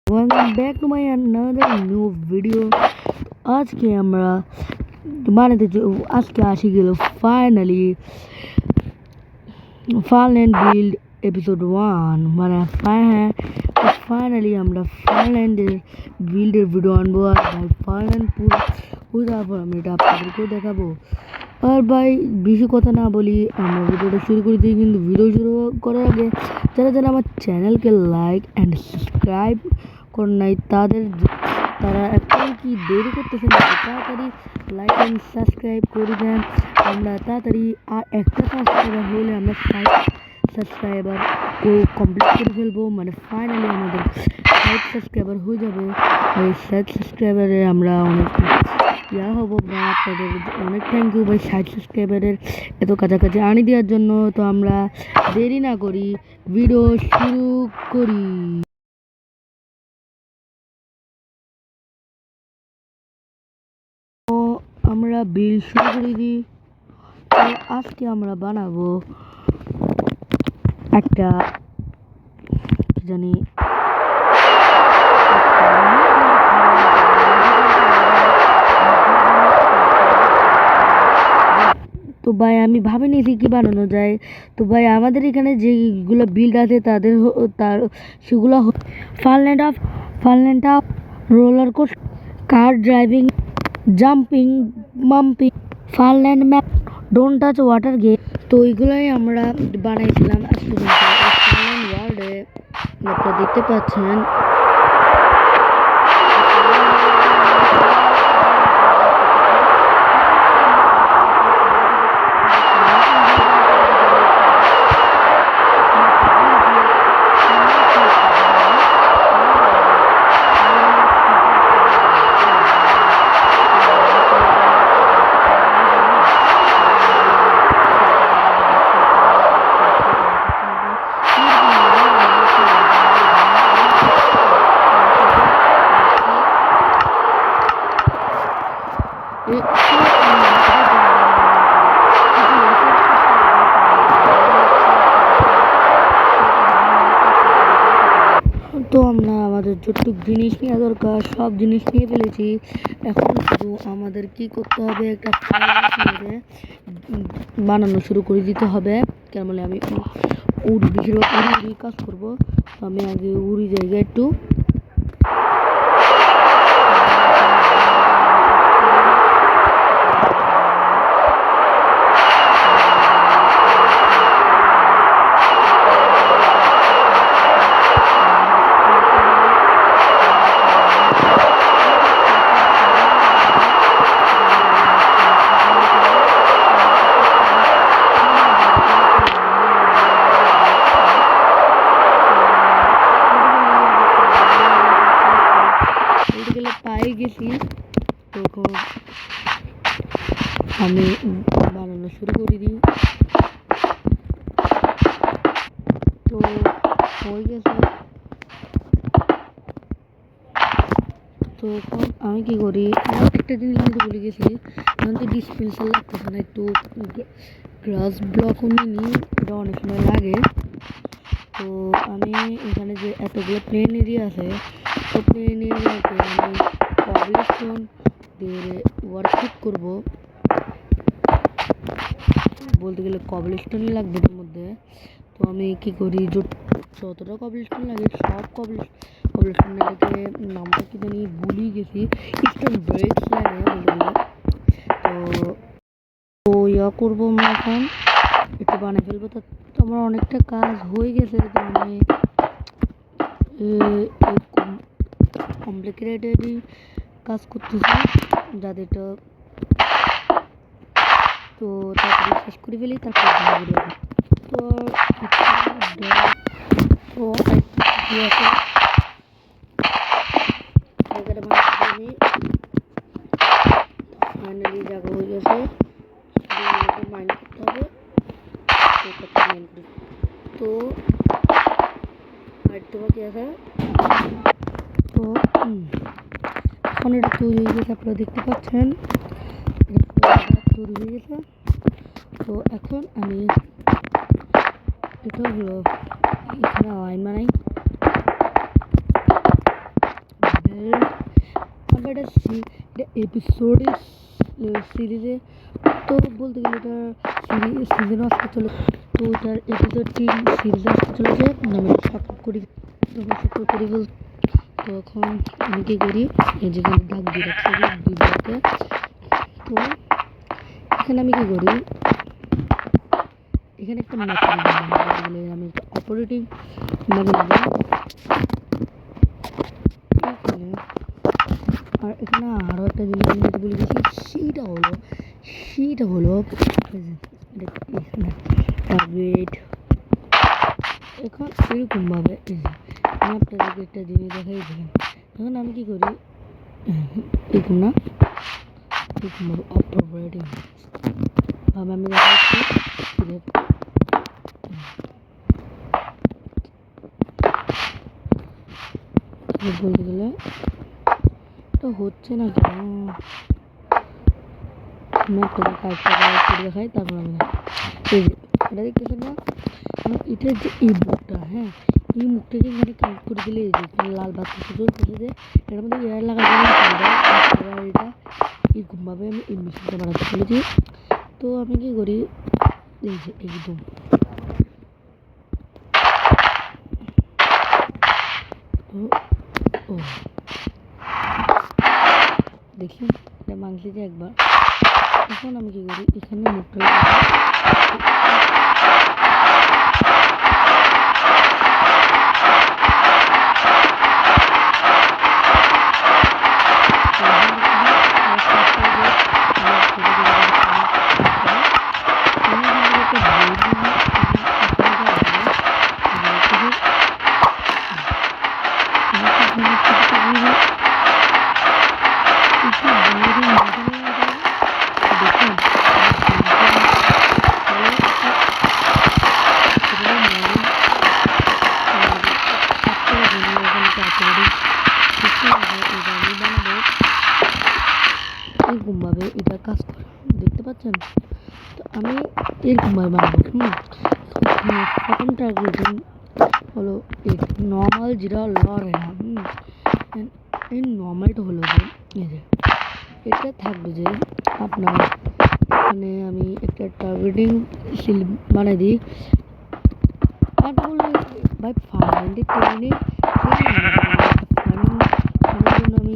Welcome back to my another new video. আজকে আমরা বানাতে আজকে আসি গেল ফাইনালি ফাল অ্যান্ড বিল্ড এপিসোড 1 মানে ফাইনালি আমরা ফাইল্যান্ডের বিল্ডের ভিডিও আনবো। আর ভাই ফাইল্যান্ড পুরো তারপর আমি এটা আপনাদেরকেও দেখাবো। আর ভাই বেশি কথা না বলি, আমরা ভিডিওটা শুরু করে দিই। কিন্তু ভিডিও শুরু করার আগে যারা আমার চ্যানেলকে লাইক অ্যান্ড সাবস্ক্রাইব করেন নাই তারা এখন কি দেরি করতেছেন, তাড়াতাড়ি লাইক অ্যান্ড সাবস্ক্রাইব করে দেন। আমরা তাড়াতাড়ি আর একটা সাবস্ক্রাইবার হলে আমরা 5 সাবস্ক্রাইবার কমপ্লিট করে ফেলবো। মানে ফাইনালি আমাদের 5 সাবস্ক্রাইবার হয়ে যাবে। এই 5 সাবস্ক্রাইবারে আমরা অনেক হবো। বা আপনাদের অনেক থ্যাংক ইউ ভাই 60 সাবস্ক্রাইবারের এত কাছাকাছি আনি দেওয়ার জন্য। তো আমরা দেরি না করি, ভিডিও শুরু করি। আমরা বিল শুরু করে দিই। আজকে আমরা বানাবো একটা জানি তো ভাই আমি ভাবে নিয়েছি কি বানানো যায়। তো ভাই আমাদের এখানে যেগুলো বিল্ড আছে তার সেগুলো Fairland of roller coaster, car driving, jumping, মাম্পিং, Fairland map, don't touch water gate. তো ওইগুলোই আমরা বানাইছিলাম ফার্ল্যান্ড ওয়ার্ল্ডে। আপনারা দেখতে পাচ্ছেন তো আমরা আমাদের যতটুক জিনিস নেওয়া দরকার সব জিনিস নিয়ে ফেলেছি। এখন শুধু আমাদের কি করতে হবে, একটা বানানো শুরু করে দিতে হবে। কেমন আমি বেশিরভাগ উড়ি কাজ করবো। তো আমি আগে উড়ি জায়গায় একটু পায়ে গেছি। তখন আমি বানানো শুরু করে দিই। তো হয়ে গেছে। তখন আমি কি করি, একটা জিনিস কিন্তু ভুলে গেছি, এখন তো ডিসপেন্সার লাগতেছে না, একটু গ্রাস ব্লকও নিই, এটা অনেক সময় লাগে। তো আমি এখানে যে এতগুলো প্লেন এরিয়া আছে, তো প্লেন এরিয়াতে আমি কবলস্টোন দিয়ে ওয়ার্কশিপ করবো। বলতে গেলে কবলস্টোনই লাগবে এর মধ্যে। তো আমি কি করি, যতটা কবলস্টোন লাগে সব কবলস্টোন এটাকে নামটা কি জানি ভুলে গেছি, স্টোন ব্রেকস লাগে বলতে গেলে। তো করবো আমরা এখন একটু বানিয়ে ফেলবো। তো আমার অনেকটা কাজ হয়ে গেছে। তো আমি কমপ্লিকেটেডই কাজ করতেছি যাতে এটা তো তাড়াতাড়ি শেষ করে ফেলি, তারপর তো ফাইনালি জায়গা হয়ে গেছে, মাইন্ড করতে হবে। তো আরেকটু বাকি আছে। তো এখন এটা তৈরি হয়ে গেছে, আপনারা দেখতে পাচ্ছেন তৈরি হয়ে গেছে। তো এখন আমি এটা হলো এখানে আইন বানাই। এটা এপিসোডের সিরিজে, তো বলতে গেলে এটা সিজনও আসতে চলে, তো এটার এপিসোড 3 সিরিজ আসতে চলেছে। আমি সাপোর্ট করি, বল। তো এখন আমি কী করি, এই যেখানে ডাক দিয়ে রাখছি বিদ্যাকে, তো এখানে আমি কী করি, এখানে একটা ম্যাপ বলে আমি একটা অপারেটিং ম্যাপ নেব এখানে। আর এখানে আরও একটা জিনিস আমি যেটা বলে গেছি, সেটা হলো এখানে টার্গেট। এখন এরকমভাবে আমি আপনাদেরকে একটা জিনিস দেখাই দিলাম। এখন আমি কী করি, এরকম না, এরকমভাবে অপারেটিং ভাবে আমি দেখাচ্ছি। বলতে গেলে তো হচ্ছে না কেন, আমি আপনাদের কাজটা করে দেখাই, তারপর আমি এই যে এটা দেখতেছেন না, এটার যে এই মুখটা, হ্যাঁ এই মুখটাকে এখানে কানেক্ট করে দিলে এই যে লাল বাতি চলতেছে, যে এটার মধ্যে এয়ার লাগাতে এটা এরকমভাবে আমি এই মেশিনটা বানাতে চলেছি। তো আমি কী করি, এই যে একদম ও দেখলেন এটা মাংসি যে একবার। এখন আমি কী করি, এখানে মুখটা এরকমভাবে এটা কাজ করে, দেখতে পাচ্ছেন। তো আমি এরকমভাবে বানাবো। প্রথম টার্গেটিং হলো এই নর্মাল যেটা লড়ে না, এই নর্মালটা হলো যে এই যে এটা থাকবে যে আপনার এখানে আমি একটা টার্গেটিং সিল বানাই দিই। আর বলে ভাই ফার্মেন্টের ট্রেনিং জন্য আমি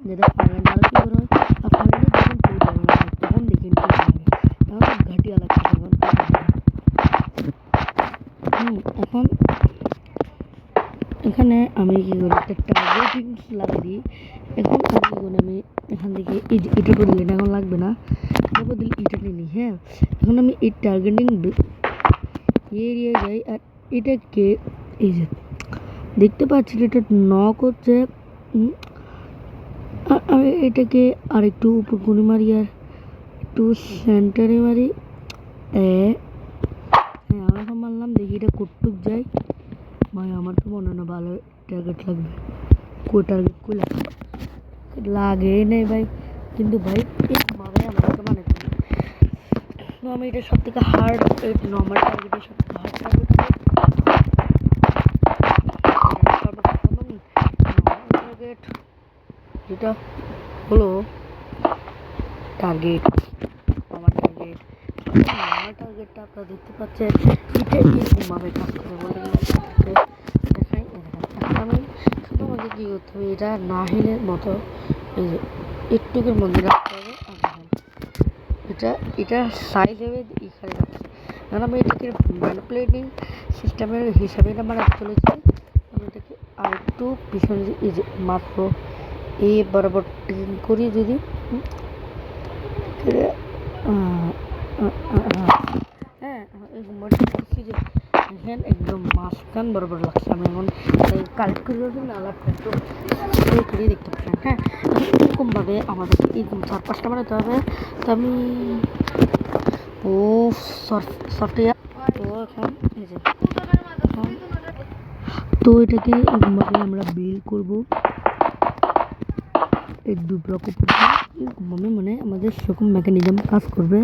যেটা ফার্মেন্ট আরও কী করা হয়, আর ফার্মেন্টের যখন তৈরি হয় তখন দেখে নিতে হবে, এখন তো ঘাটিয়া লাগছে এখন এখানে আমি কী করি, একটা টার্গেটিং লাগিয়ে দিই। এখন আমি কী করি, আমি এখান থেকে এই যে এটা বদলে এখন লাগবে না, এটা বদলে এটা নিই। হ্যাঁ এখন আমি এই টার্গেটিং এরিয়ায় যাই, আর এটাকে এই যে দেখতে পাচ্ছি এটা নক হচ্ছে, আমি এটাকে আর একটু উপর কোণে মারি, আর একটু সেন্টারে মারি। হ্যাঁ আমি এখন মারলাম, দেখি এটা কটুক যায়। ভাই আমার তো মনে হয় না ভালো টার্গেট লাগবে, কই টার্গেট কই লাগে নেই ভাই, কিন্তু ভাই এরকমভাবে আমাকে মানে তো আমি এটা সব থেকে হার্ড, নর্মাল টার্গেটের সব থেকে হার্ড টার্গেট টার্গেট যেটা হলো টার্গেট, আমার টার্গেটটা আপনারা দেখতে পাচ্ছেন, এটা এরকমভাবে কাজ করে বলতে গেলে দেখাই। এখন আমি শুধু আমাকে কী করতে হবে, এটা নাহিলের মতো এই যে একটুকের মধ্যে রাখতে হবে। এটা সাইজ হবে এখানে রাখছি, কারণ আমি এটাকে ম্যানিপুলেটিং সিস্টেমের হিসাবে এটা বানাতে চলেছি। আমি এটাকে আর একটু পিছনে এই যে মাত্র এই বরাবর টিন করি, যদি হ্যাঁ এরকম করছি যে হ্যাঁ একদম মাঝখান বরাবর লাগছে। আমি এখন কালেক্ট করে দেবেন, আলাপটা একটু করে দেখতে পাচ্ছেন। হ্যাঁ এরকমভাবে আমাদের এরকম 4-5টা বানাতে হবে। তো আমি সফটওয়্যার তো এখন এই যে তো এটাকে এরকমভাবে আমরা বিল্ড করবো এই 2 ব্লক উপরে, এরকমভাবে মানে আমাদের সেরকম মেকানিজম কাজ করবে।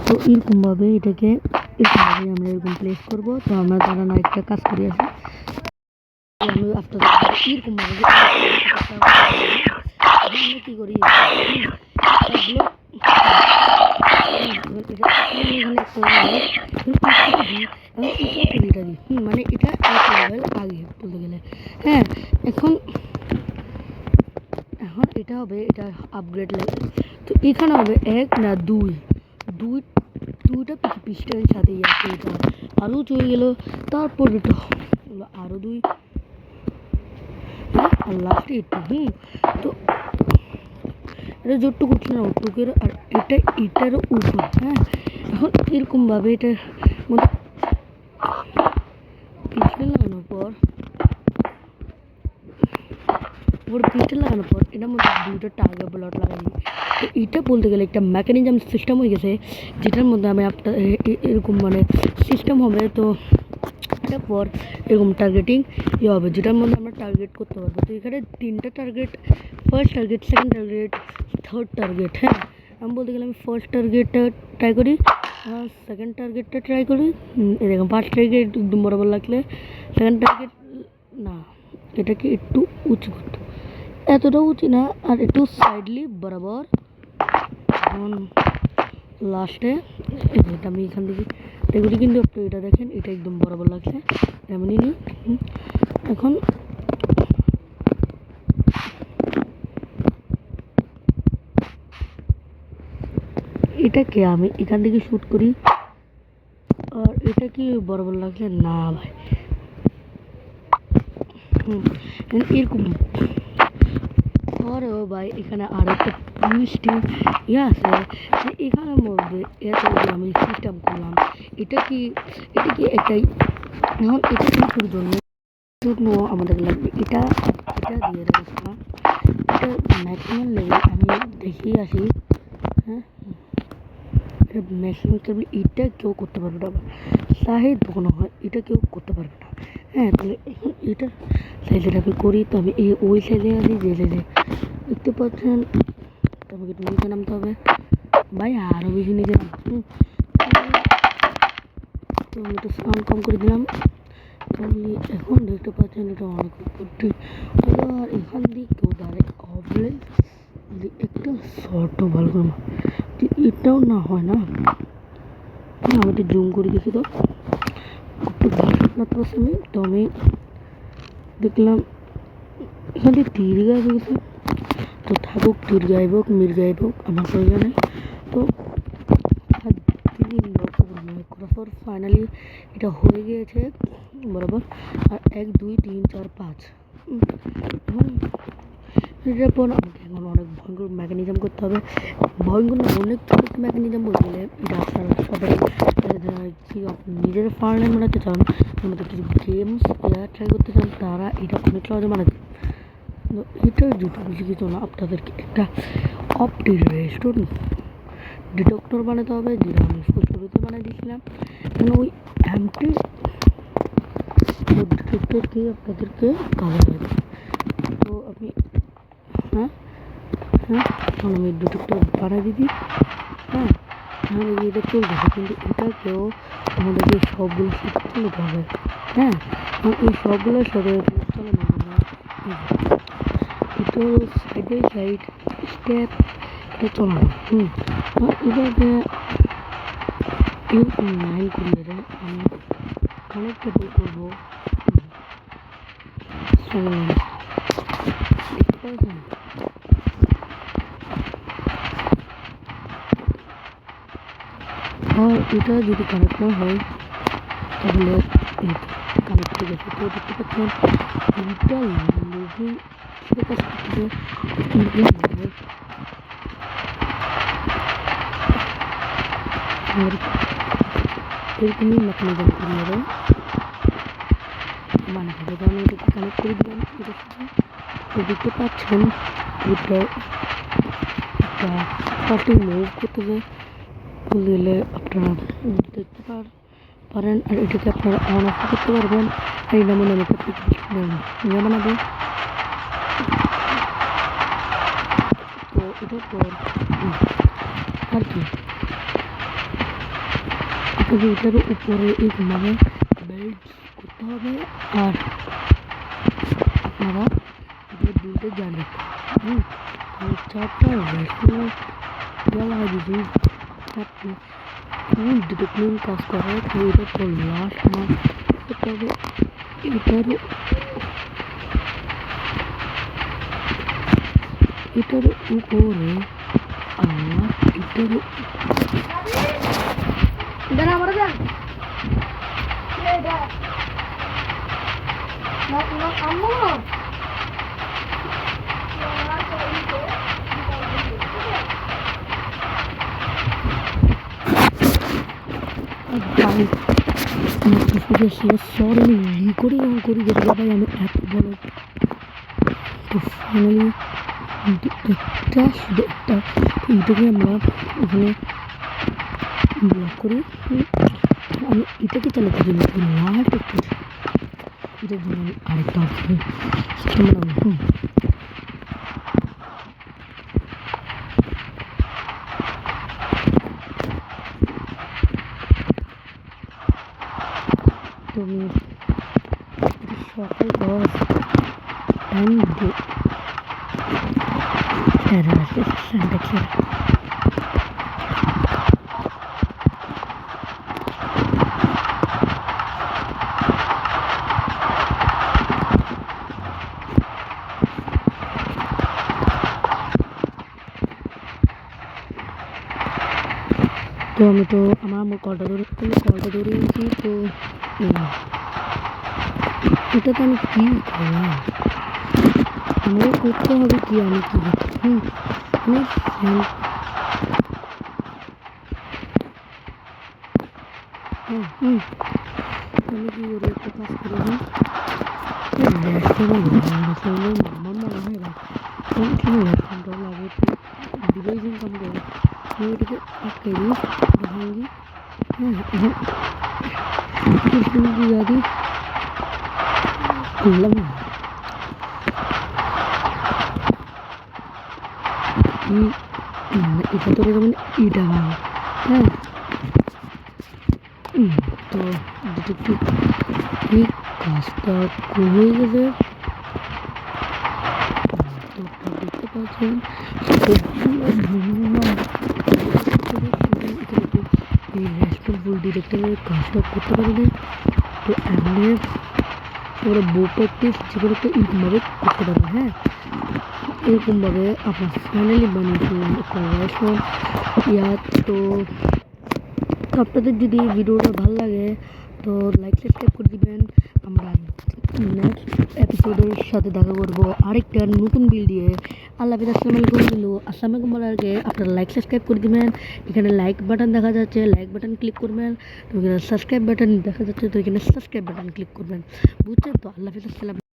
তো এরকমভাবে এটাকে এরকমভাবে আমরা এরকম প্লেস করবো। তো আমরা তারা না একটা কাজ করে আসি। আমি আপনাদের এরকম ভাবে আমরা কি করি এগুলো মানে এটা এক লেভেল আগে বলতে গেলে। হ্যাঁ, এখন এখন এটা হবে, এটা আপগ্রেড লেভেল। তো এখানে হবে এক না দুই, দুইটা পিস্টনের সাথে আছে, এটা আরও চলে গেল। তারপর এটা আরও দুই, আর লাস্টে একটু তো এটা জোরটু করছে না ওটুকের, আর এটা এটার উপর। হ্যাঁ, এখন এরকমভাবে এটার মধ্যে পিস্টন লাগানোর পর এটার মধ্যে দুইটা টার্গেট ব্লট লাগাই দিই। তো এটা বলতে গেলে একটা মেকানিজম সিস্টেম হয়ে গেছে, যেটার মধ্যে আমি আপনার এরকম মানে সিস্টেম হবে। তো এটার পর এরকম টার্গেটিং হবে, যেটার মধ্যে আমরা টার্গেট করতে পারবো। তো এখানে তিনটা target, first target, second target, third target. হ্যাঁ, আমি বলতে গেলে আমি ফার্স্ট টার্গেটটা ট্রাই করি, সেকেন্ড টার্গেটটা ট্রাই করি। এরকম ফার্স্ট টার্গেট একদম বরাবর লাগলে, সেকেন্ড টার্গেট না, এটাকে একটু উঁচু করতে, এতটা উঁচু না, আর একটু সাইডলি বরাবর। এখন লাস্টে এটা আমি এখান থেকে এগুলি কিন্তু একটু এটা দেখেন, এটা একদম বরাবর লাগছে এমনই নি। এখন এটাকে আমি এখান থেকে শ্যুট করি, আর এটা কি বরাবর লাগছে না ভাই। এরকম পরেও ভাই এখানে আর একটা মিষ্টি ইয়ে আছে, যে এখানের মধ্যে এত আমি সিস্টেম করলাম। এটা কি একটাই, এখন এটা কিছুর জন্য আমাদের লাগবে এটা দিয়ে রাখলাম। এটা ম্যাক্সিমাম লেভেল আমি দেখিয়ে আসি। হ্যাঁ, এটা ম্যাক্সিমাম লেভেল, এটা কেউ করতে পারবে না, সাহেব দোকানো হয়, এটা কেউ করতে পারবে না। হ্যাঁ, তাহলে এখন এটা সাইজের আমি করি। তো আমি ওই সাইজে আছি যে সাইজে দেখতে পাচ্ছেন। তোমাকে একটু নিচে নামতে হবে ভাই, আরও বেশি নিচে নাম। তো আমি একটু সাউন্ড কম করে দিলাম। তাহলে এখন দেখতে পাচ্ছেন এটা অনেক উপরটি। আবার এখান দিয়ে কেউ দাঁড়ায় অবলে একটা শর্ট ভালো করে, এটাও না হয় না। আমি একটু জুম করে গেছি, তো একটু মাত্র আমি, তো আমি দেখলাম এখান থেকে তীর গায়ে গেছে। তো থাকুক, তীর গাইব হোক, মির গাইব হোক, আমার প্রয়োজন নেই। তো করার পর ফাইনালি এটা হয়ে গিয়েছে বরাবর। আর 1 2 3 4 5 এটার পর আমাকে এখন অনেক ভয়ঙ্কর মেকানিজম করতে হবে। ভয়ঙ্কর অনেক ছোটো মেকানিজম বলতে গেলে এটা আপনারা সবাই নিজের ফার্ল্যান্ড বানাতে চান, আমাদের কিছু গেমস ট্রাই করতে চান, তারা এটা অনেক সহজে বানাতে। এটার যেটা বেশি কিছু না, আপনাদেরকে একটা অপটিরেস্টন ডিটেক্টর বানাতে হবে, যেটা আমি শুরুতে বানিয়ে দিয়েছিলাম। ওই এমটি ডিটেক্টরকে আপনাদেরকে কাজে লাগবে। তো আমি তখন আমি ডিটেক্টর বানিয়ে দিই। হ্যাঁ, তাহলে এটা চলবে, কিন্তু এটাকেও আমাদেরকে সবগুলো শিখতে নিতে হবে। হ্যাঁ, এই সবগুলোর সাথে চলে না, এটা সাইড বাই সাইড স্টেপ এটা চলানো। এটাকে এরকম লাইন করে আমি কানেক্টেবল করবো। দেখতে পাচ্ছেন, আর এটা যদি কানেক্ট না হয় তাহলে কানেক্ট হয়ে গেছে। তো দেখতে পাচ্ছেন এটা লোভি কাজ করতেছে, আর এরকমই মেকানিজম করি হবে বানাতে হবে। তো আমি এটাকে কানেক্ট করে দিলাম এটার সাথে। তো দেখতে পাচ্ছেন এটা একটা ফার্স্টে মুভ করতেছে, দিলে আপনারা দেখতে পারেন। আর এটাকে আপনারা অন অফ করতে পারবেন। আর এটা মনে আমি ইয়ে বানাবো। তো এটার পর আর কি এটার উপরে এইভাবে বেল্ট করতে হবে। আর আপনারা বিলটা জানেন। চারটা রেস্টুরেন্ট বলা হয় যদি আপনি ফুল ডিটেকটিভ কাজ করে তো এটা তো লাস্ট মাস, তবে এটার উপরে আর এটার সরি রেকর্ডিং অন করি যেটা ভাই আমি এত বড়। তো ফাইনালি একটা শুধু একটা এইটাকে আমরা এখানে ব্লক করি। আমি এটাকে চালাতে জন্য লাস্ট একটা এটার জন্য আমি আরেকটা অপশন সিস্টেম বানাবো। তুমি সকল গছ অ্যান্ড স্যান্ডেক্সের তো আমি তো আমার কলটা ধরেছি তো এটা তো আমি কী করলাম, আমাকে করতে হবে কি আমি কী আমি কি ওর একটা কাজ করে দিই আমার মনে হয় না কোন সময় ল্যাপটপটা লাগে ডিভাইস ইনকাম করে আমি এটাকে আটকে দিই ভাঙি। গাড়ি করলাম এটা তো যেমন এটা ভাঙ। হ্যাঁ তো ডিটেকটিভ এই কাজটা হয়ে গেছে। তো দেখতে পাচ্ছেন এই রেসপন্সিবল ডিটেকটিভের কাজটা করতে পারিনি। তো এমনি ওরা বো প্র্যাকটিস যে কোনো একটা এরকমভাবে করতে পারবে। হ্যাঁ এরকমভাবে আপনার ফাইনালি বানিয়েছিলেন একটা রেস্টুরেন্ট ইয়া। তো আপনাদের যদি ভিডিওটা ভালো লাগে তো লাইক সাবস্ক্রাইব করে দিবেন। আমরা নেক্সট এপিসোডের সাথে দেখা করবো আরেকটা নতুন বিল দিয়ে। আল্লাহ হাফিজ, আসসালামু আলাইকুম। কিন্তু আসসালামু আলাইকুম বলার আগে আপনারা লাইক সাবস্ক্রাইব করে দিবেন। এখানে লাইক বাটন দেখা যাচ্ছে, লাইক বাটন ক্লিক করবেন। তো এখানে সাবস্ক্রাইব বাটন দেখা যাচ্ছে, তো এখানে সাবস্ক্রাইব বাটন ক্লিক করবেন। বুঝছেন তো? আল্লাহ হাফিজ, আসসালাম।